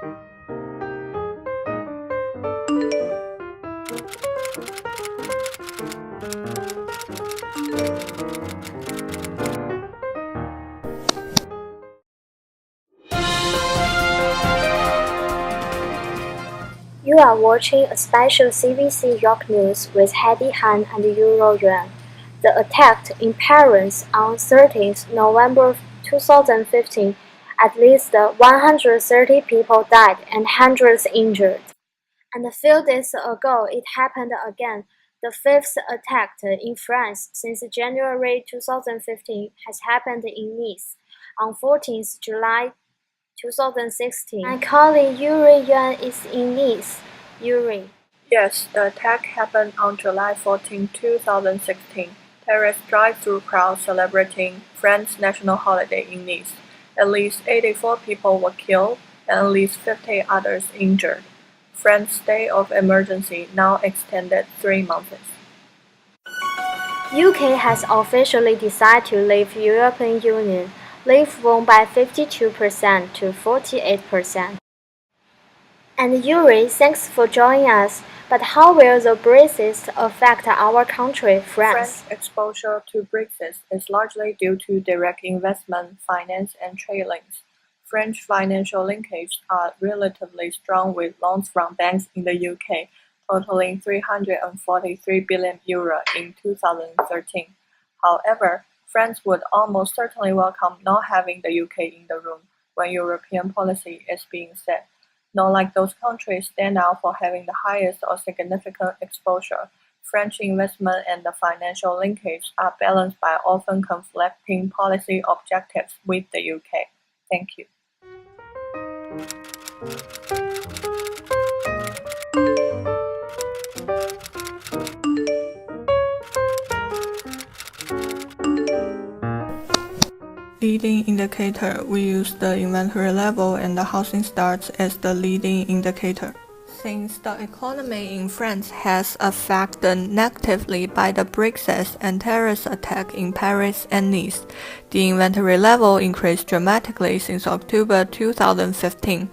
You are watching a special CBC York News with Heidi Han and Euro Yuan. The attack in Paris on 13th November 2015, at least 130 people died and hundreds injured. And a few days ago, it happened again. The fifth attack in France since January 2015 has happened in Nice on 14th July 2016. My colleague Yuri Yuan is in Nice. Yuri. Yes, the attack happened on July 14, 2016. Terrorist drive-through crowd celebrating France's national holiday in Nice. At least 84 people were killed and at least 50 others injured. France's state of emergency now extended 3 months. UK has officially decided to leave European Union. Leave won by 52% to 48%. And Yuri, thanks for joining us. But how will the Brexit affect our country, France? France's exposure to Brexit is largely due to direct investment, finance, and trade links. French financial linkages are relatively strong with loans from banks in the UK, totaling €343 billion in 2013. However, France would almost certainly welcome not having the UK in the room when European policy is being set. Not like those countries stand out for having the highest or significant exposure. French investment and the financial linkage are balanced by often conflicting policy objectives with the UK. Thank you. Leading indicator, we use the inventory level and the housing starts as the leading indicator. Since the economy in France has affected negatively by the Brexit and terrorist attack in Paris and Nice, the inventory level increased dramatically since October 2015.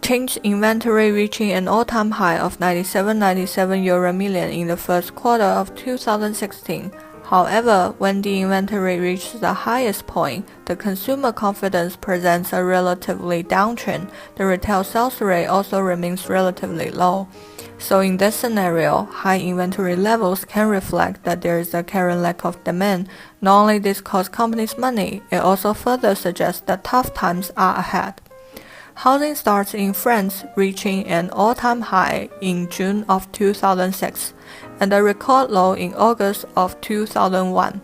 Change inventory reaching an all-time high of €97 million in the first quarter of 2016. However, when the inventory reached the highest point, the consumer confidence presents a relatively downtrend. The retail sales rate also remains relatively low. So in this scenario, high inventory levels can reflect that there is a current lack of demand. Not only this costs companies money, it also further suggests that tough times are ahead. Housing starts in France reaching an all-time high in June of 2006 and a record low in August of 2001.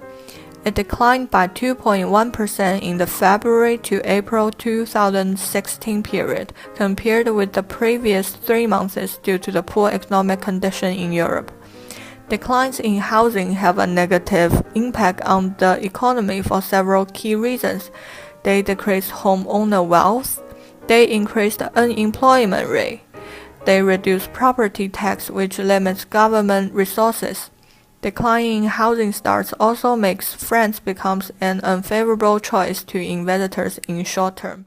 It declined by 2.1% in the February to April 2016 period compared with the previous 3 months due to the poor economic condition in Europe. Declines in housing have a negative impact on the economy for several key reasons. They decrease homeowner wealth. They increase the unemployment rate. They reduce property tax, which limits government resources. Declining housing starts also makes France becomes an unfavorable choice to investors in short term.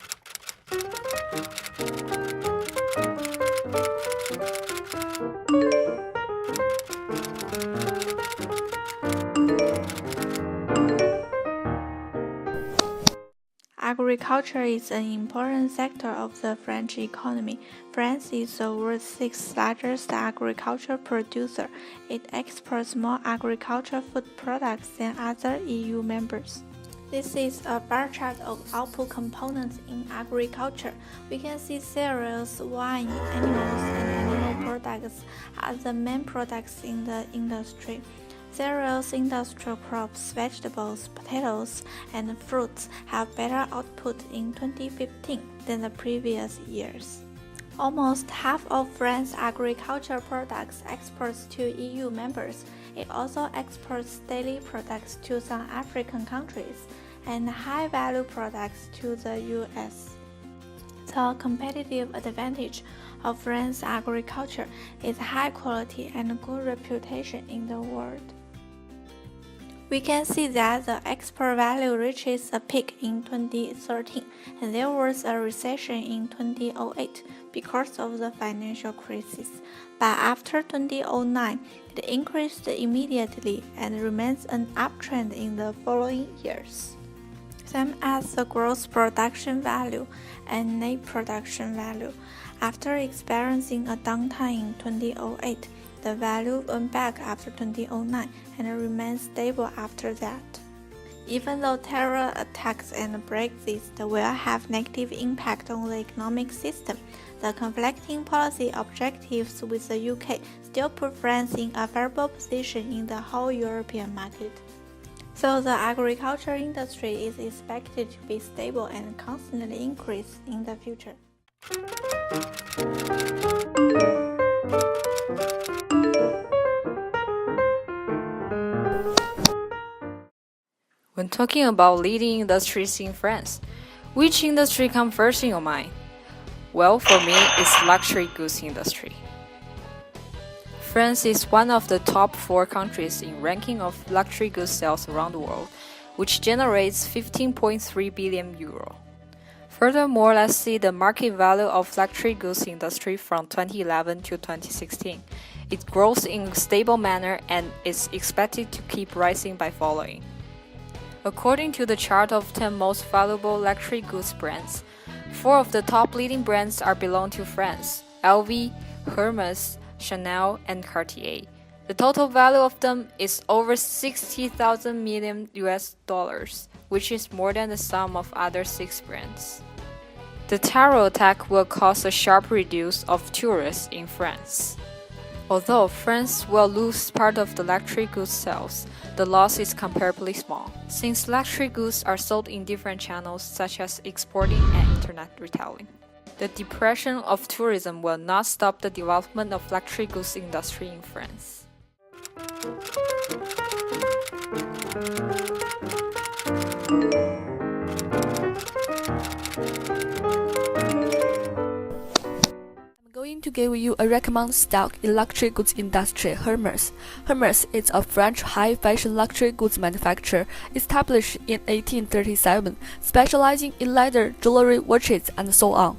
Agriculture is an important sector of the French economy. France is the world's sixth largest agriculture producer. It exports more agricultural food products than other EU members. This is a bar chart of output components in agriculture. We can see cereals, wine, animals, and animal products are the main products in the industry. Cereals, industrial crops, vegetables, potatoes, and fruits have better output in 2015 than the previous years. Almost half of France's agricultural products exports to EU members. It also exports daily products to some African countries and high-value products to the US. The competitive advantage of France's agriculture is high quality and good reputation in the world. We can see that the export value reaches a peak in 2013, and there was a recession in 2008 because of the financial crisis. But after 2009, it increased immediately and remains an uptrend in the following years. Same as the gross production value and net production value. After experiencing a downtime in 2008, the value went back after 2009 and remained stable after that. Even though terror attacks and Brexit will have negative impact on the economic system, the conflicting policy objectives with the UK still put France in a favorable position in the whole European market. So the agriculture industry is expected to be stable and constantly increase in the future. When talking about leading industries in France, which industry comes first in your mind? Well, for me, it's luxury goods industry. France is one of the top 4 countries in ranking of luxury goods sales around the world, which generates 15.3 billion euro. Furthermore, let's see the market value of luxury goods industry from 2011 to 2016. It grows in a stable manner and is expected to keep rising by following. According to the chart of 10 most valuable luxury goods brands, 4 of the top leading brands belong to France: LV, Hermes, Chanel, and Cartier. The total value of them is over $60,000 million, which is more than the sum of other 6 brands. The terror attack will cause a sharp reduce of tourists in France. Although France will lose part of the luxury goods sales, the loss is comparably small, since luxury goods are sold in different channels such as exporting and internet retailing. The depression of tourism will not stop the development of luxury goods industry in France. To give you a recommended stock in luxury goods industry, Hermes. Hermes is a French high fashion luxury goods manufacturer established in 1837, specializing in leather, jewelry, watches, and so on.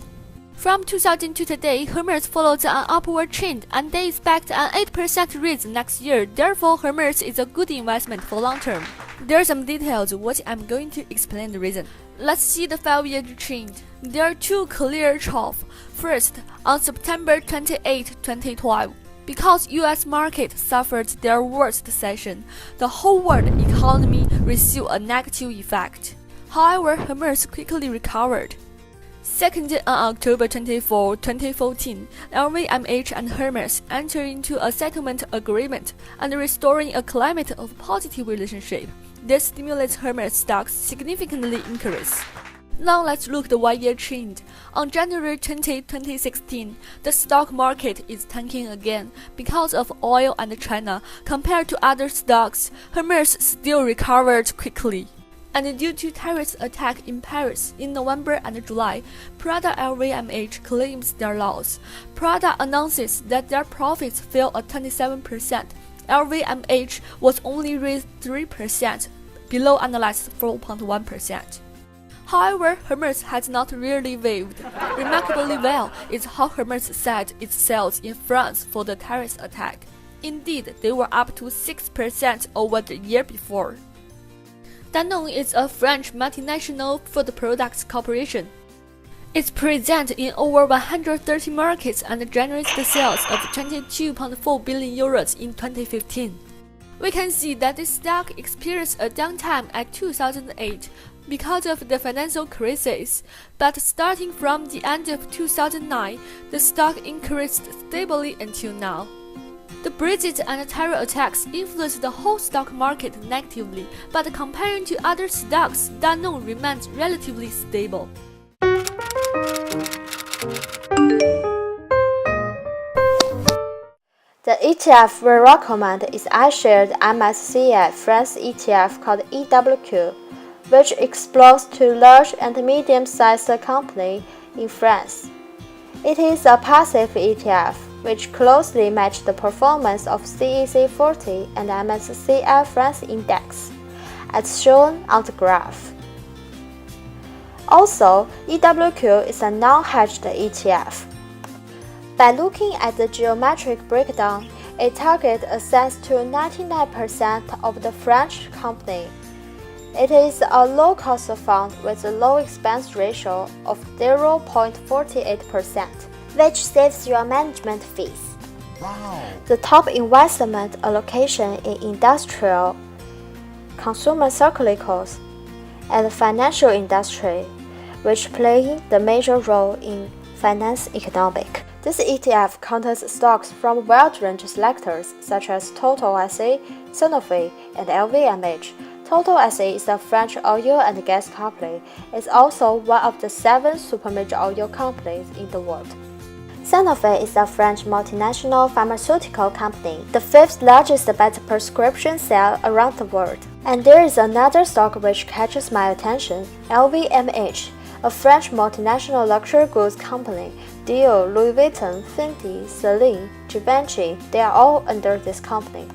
From 2000 to today, Hermes follows an upward trend and they expect an 8% raise next year. Therefore, Hermes is a good investment for long term. There are some details what I'm going to explain the reason. Let's see the 5-year trend. There are 2 clear troughs. First, on September 28, 2012, because US market suffered their worst recession, the whole world economy received a negative effect. However, Hermes quickly recovered. Second, on October 24, 2014, LVMH and Hermes entered into a settlement agreement and restoring a climate of positive relationship. This stimulates Hermes stocks significantly increase. Now let's look at the 1-year trend. On January 20, 2016, the stock market is tanking again because of oil and China. Compared to other stocks, Hermes still recovered quickly. And due to terrorist attack in Paris in November and July, Prada LVMH claims their loss. Prada announces that their profits fell at 27%. LVMH was only raised 3%, below analysts 4.1%. However, Hermes has not really waived. Remarkably well is how Hermes set its sales in France for the terrorist attack. Indeed, they were up to 6% over the year before. Danone is a French multinational food products corporation. It's present in over 130 markets and generates the sales of 22.4 billion euros in 2015. We can see that the stock experienced a downtime at 2008 because of the financial crisis, but starting from the end of 2009, the stock increased stably until now. The Brexit and terror attacks influenced the whole stock market negatively, but comparing to other stocks, Danone remains relatively stable. The ETF we recommend is iShares MSCI France ETF called EWQ, which explores to large and medium-sized companies in France. It is a passive ETF which closely matches the performance of CAC 40 and MSCI France Index. as shown on the graph. Also, EWQ is a non-hedged ETF. By looking at the geometric breakdown, it targets access to 99% of the French company. It is a low-cost fund with a low expense ratio of 0.48%, which saves your management fees. Wow. The top investment allocation in industrial, consumer cyclicals, and financial industry, which play the major role in finance economic. This ETF contains stocks from wide-range sectors such as Total SA, Sanofi, and LVMH. Total SA is a French oil and gas company. It's also one of the 7 super-major oil companies in the world. Sanofi is a French multinational pharmaceutical company, the 5th largest by the prescription sale around the world. And there is another stock which catches my attention, LVMH, a French multinational luxury goods company. Dior, Louis Vuitton, Fendi, Celine, Givenchy, they are all under this company.